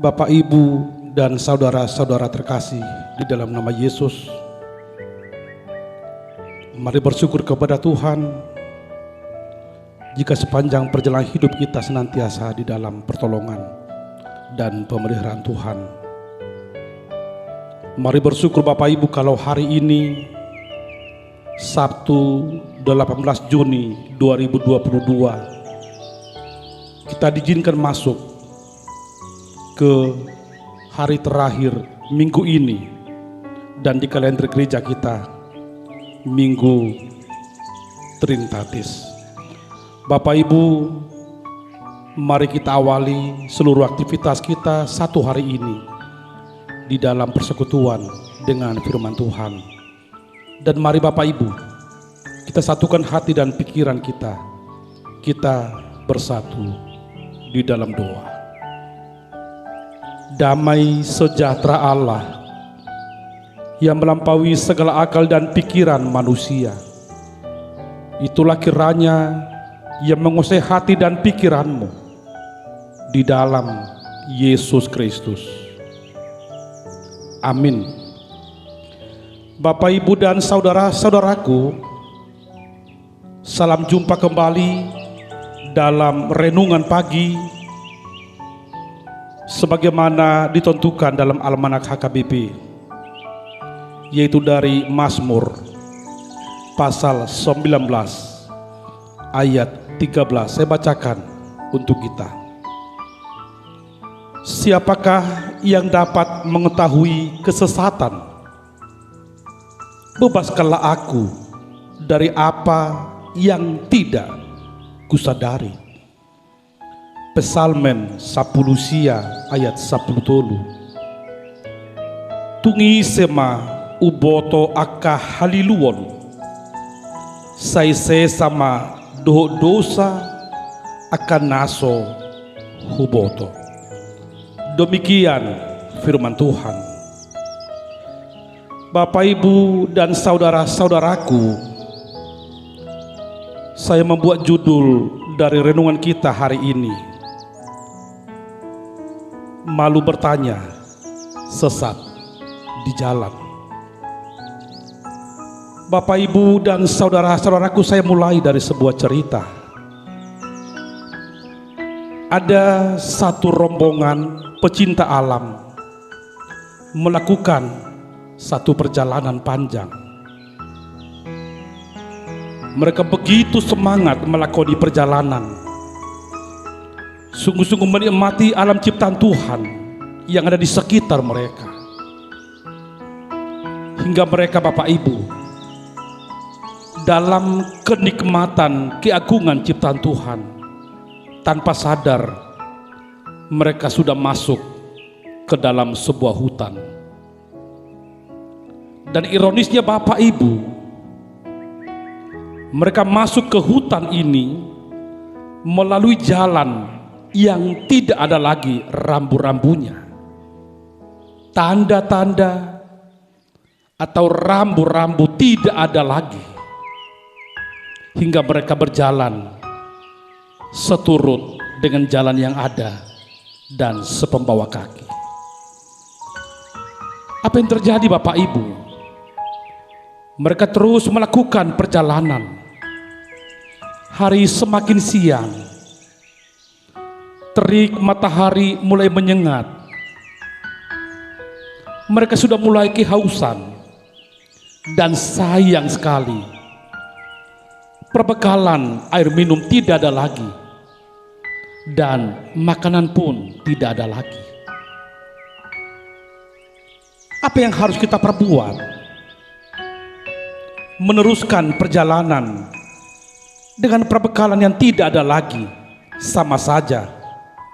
Bapak, Ibu, dan saudara-saudara terkasih di dalam nama Yesus, mari bersyukur kepada Tuhan jika sepanjang perjalanan hidup kita senantiasa di dalam pertolongan dan pemeliharaan Tuhan. Mari bersyukur Bapak Ibu kalau hari ini Sabtu 18 Juni 2022 kita diizinkan masuk ke hari terakhir minggu ini, dan di kalender gereja kita Minggu Trinitatis. Bapak Ibu, mari kita awali seluruh aktivitas kita satu hari ini di dalam persekutuan dengan firman Tuhan. Dan mari Bapak Ibu, kita satukan hati dan pikiran kita bersatu di dalam doa. Damai sejahtera Allah yang melampaui segala akal dan pikiran manusia, itulah kiranya yang menguasai hati dan pikiranmu di dalam Yesus Kristus. Amin. Bapak, Ibu, dan saudara-saudaraku, salam jumpa kembali dalam renungan pagi sebagaimana ditentukan dalam Almanak HKBP, yaitu dari Mazmur pasal 19 ayat 13. Saya bacakan untuk kita. Siapakah yang dapat mengetahui kesesatan? Bebaskanlah aku dari apa yang tidak kusadari. Pesalmen 10 sia ayat 10 tolu. Tungi sema uboto aka haliluon, saise sama dosa akan naso huboto. Demikian firman Tuhan. Bapak, Ibu, dan saudara-saudaraku, saya membuat judul dari renungan kita hari ini, malu bertanya, sesat di jalan. Bapak, Ibu, dan saudara-saudaraku, saya mulai dari sebuah cerita. Ada satu rombongan pecinta alam melakukan satu perjalanan panjang. Mereka begitu semangat melakoni perjalanan, sungguh-sungguh menikmati alam ciptaan Tuhan yang ada di sekitar mereka. Hingga mereka, Bapak Ibu, dalam kenikmatan keagungan ciptaan Tuhan, tanpa sadar mereka sudah masuk ke dalam sebuah hutan. Dan ironisnya Bapak Ibu, mereka masuk ke hutan ini melalui jalan yang tidak ada lagi rambu-rambunya. Tanda-tanda atau rambu-rambu tidak ada lagi. Hingga mereka berjalan seturut dengan jalan yang ada dan sepembawa kaki. Apa yang terjadi Bapak Ibu? Mereka terus melakukan perjalanan. Hari semakin siang, terik matahari mulai menyengat. Mereka sudah mulai kehausan, dan sayang sekali, perbekalan air minum tidak ada lagi, dan makanan pun tidak ada lagi. Apa yang harus kita perbuat? Meneruskan perjalanan dengan perbekalan yang tidak ada lagi sama saja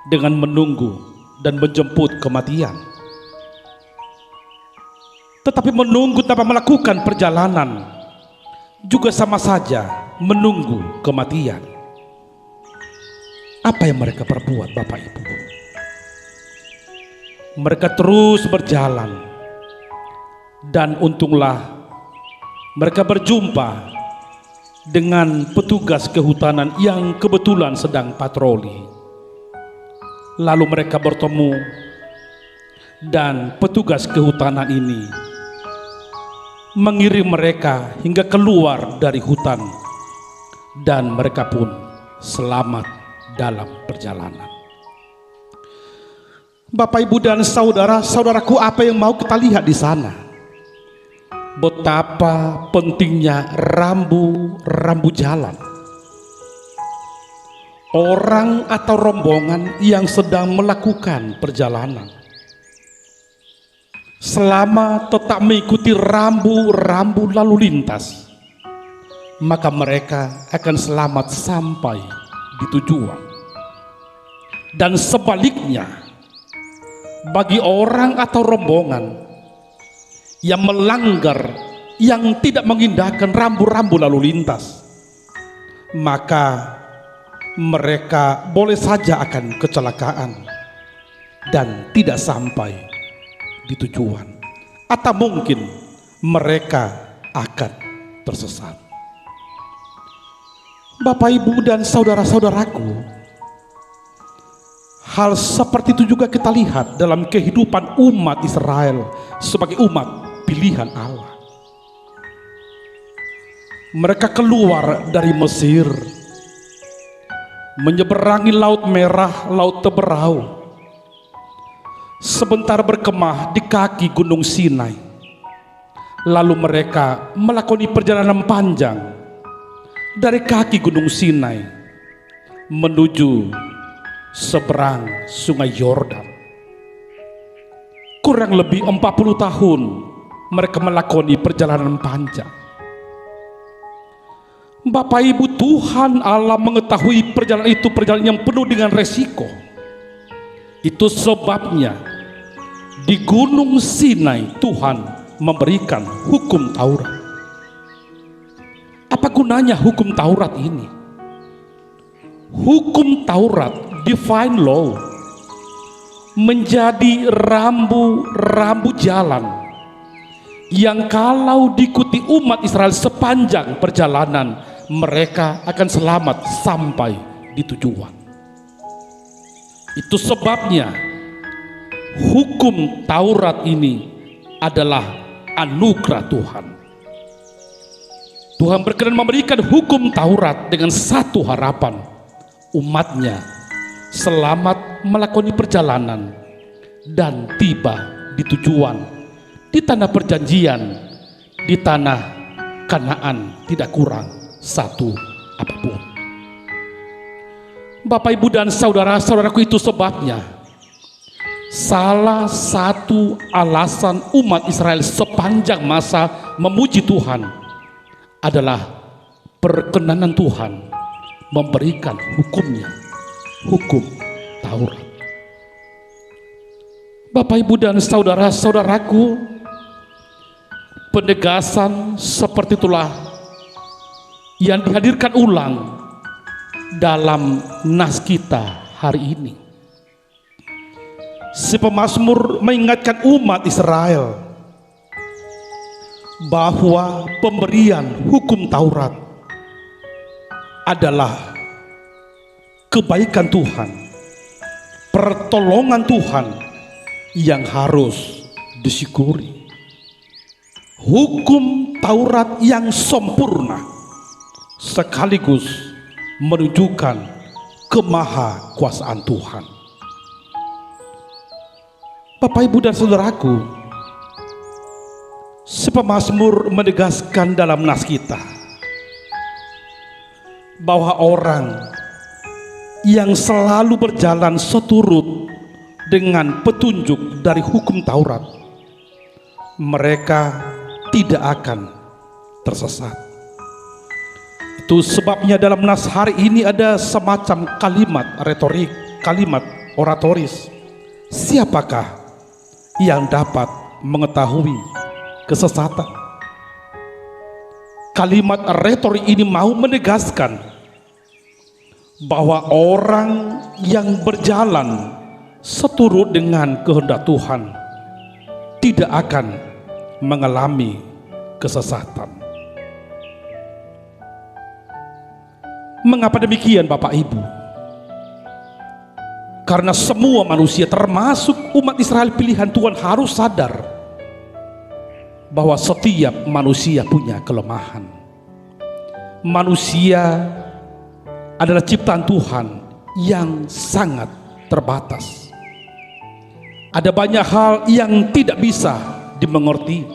dengan menunggu dan menjemput kematian. Tetapi menunggu tanpa melakukan perjalanan juga sama saja menunggu kematian. Apa yang mereka perbuat, Bapak Ibu? Mereka terus berjalan, dan untunglah mereka berjumpa dengan petugas kehutanan yang kebetulan sedang patroli. Lalu mereka bertemu dan petugas kehutanan ini mengirim mereka hingga keluar dari hutan, dan mereka pun selamat dalam perjalanan. Bapak, Ibu, dan saudara-saudaraku, apa yang mau kita lihat di sana? Betapa pentingnya rambu-rambu jalan. Orang atau rombongan yang sedang melakukan perjalanan, selama tetap mengikuti rambu-rambu lalu lintas, maka mereka akan selamat sampai di tujuan. Dan sebaliknya, bagi orang atau rombongan yang melanggar, yang tidak mengindahkan rambu-rambu lalu lintas, maka mereka boleh saja akan kecelakaan dan tidak sampai di tujuan, atau mungkin mereka akan tersesat. Bapak, Ibu, dan saudara-saudaraku, hal seperti itu juga kita lihat dalam kehidupan umat Israel sebagai umat pilihan Allah. Mereka keluar dari Mesir, menyeberangi Laut Merah, Laut Teberau, sebentar berkemah di kaki Gunung Sinai. Lalu mereka melakoni perjalanan panjang dari kaki Gunung Sinai menuju seberang Sungai Yordan. Kurang lebih 40 tahun mereka melakoni perjalanan panjang. Bapak, Ibu, Tuhan Allah mengetahui perjalanan itu perjalanan yang penuh dengan resiko. Itu sebabnya di Gunung Sinai Tuhan memberikan hukum Taurat. Apa gunanya hukum Taurat ini? Hukum Taurat, divine law, menjadi rambu-rambu jalan yang kalau diikuti umat Israel sepanjang perjalanan, mereka akan selamat sampai di tujuan. Itu sebabnya hukum Taurat ini adalah anugerah Tuhan. Tuhan berkenan memberikan hukum Taurat dengan satu harapan, umatnya selamat melakoni perjalanan dan tiba di tujuan, di tanah perjanjian, di tanah Kanaan, tidak kurang satu apapun. Bapak, Ibu, dan saudara-saudaraku, itu sebabnya salah satu alasan umat Israel sepanjang masa memuji Tuhan adalah perkenanan Tuhan memberikan hukumnya, hukum Taurat. Bapak, Ibu, dan saudara-saudaraku, penegasan seperti itulah yang dihadirkan ulang dalam nas kita hari ini. Si pemazmur mengingatkan umat Israel bahwa pemberian hukum Taurat adalah kebaikan Tuhan, pertolongan Tuhan yang harus disyukuri. Hukum Taurat yang sempurna sekaligus menunjukkan kemahakuasaan Tuhan. Bapak, Ibu, dan saudaraku, si pemazmur menegaskan dalam nas kita bahwa orang yang selalu berjalan seturut dengan petunjuk dari hukum Taurat, mereka tidak akan tersesat. Itu sebabnya dalam nas hari ini ada semacam kalimat retorik, kalimat oratoris. Siapakah yang dapat mengetahui kesesatan? Kalimat retorik ini mau menegaskan bahwa orang yang berjalan seturut dengan kehendak Tuhan tidak akan mengalami kesesatan. Mengapa demikian, Bapak, Ibu? Karena semua manusia termasuk umat Israel pilihan Tuhan harus sadar bahwa setiap manusia punya kelemahan. Manusia adalah ciptaan Tuhan yang sangat terbatas. Ada banyak hal yang tidak bisa dimengerti.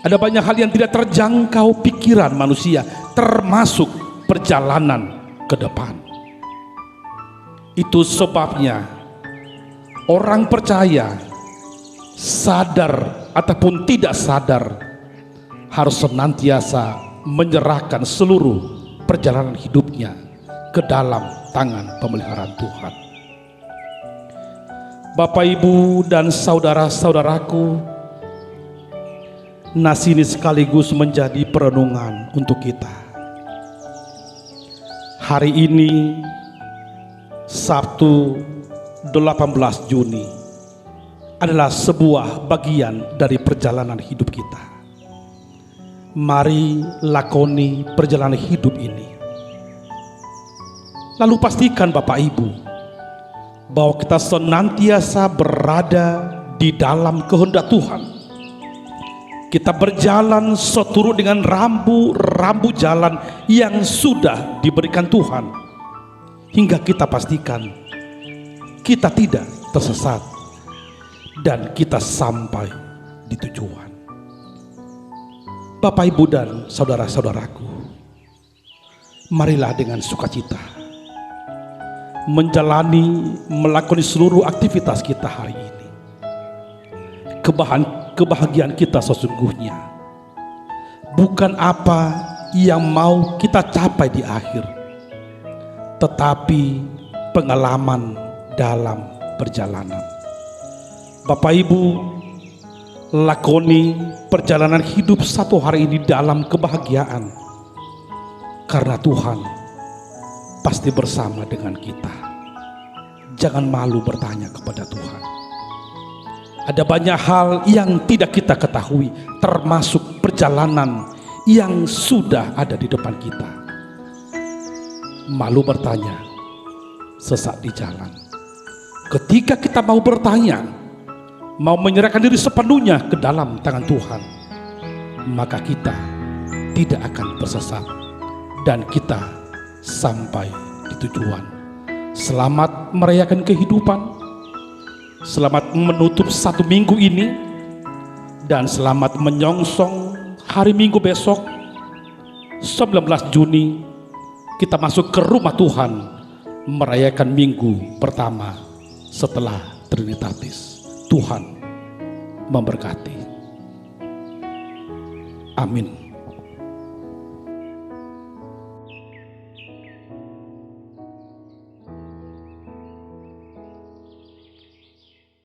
Ada banyak hal yang tidak terjangkau pikiran manusia, termasuk perjalanan ke depan. Itu sebabnya orang percaya, sadar ataupun tidak sadar, harus senantiasa menyerahkan seluruh perjalanan hidupnya ke dalam tangan pemeliharaan Tuhan. Bapak, Ibu, dan saudara-saudaraku, nas ini sekaligus menjadi perenungan untuk kita. Hari ini Sabtu 18 Juni adalah sebuah bagian dari perjalanan hidup kita. Mari lakoni perjalanan hidup ini. Lalu pastikan Bapak Ibu bahwa kita senantiasa berada di dalam kehendak Tuhan. Kita berjalan seturut dengan rambu-rambu jalan yang sudah diberikan Tuhan, hingga kita pastikan kita tidak tersesat dan kita sampai di tujuan. Bapak, Ibu, dan saudara-saudaraku, marilah dengan sukacita melakoni seluruh aktivitas kita hari ini. Kebahagiaan kita sesungguhnya bukan apa yang mau kita capai di akhir, tetapi pengalaman dalam perjalanan. Bapak, Ibu, lakoni perjalanan hidup satu hari ini dalam kebahagiaan, karena Tuhan pasti bersama dengan kita. Jangan malu bertanya kepada Tuhan. Ada banyak hal yang tidak kita ketahui, termasuk perjalanan yang sudah ada di depan kita. Malu bertanya, sesat di jalan. Ketika kita mau bertanya, mau menyerahkan diri sepenuhnya ke dalam tangan Tuhan, maka kita tidak akan tersesat dan kita sampai di tujuan. Selamat merayakan kehidupan, selamat menutup satu minggu ini, dan selamat menyongsong hari Minggu besok 19 Juni. Kita masuk ke rumah Tuhan merayakan minggu pertama setelah Trinitatis. Tuhan memberkati. Amin.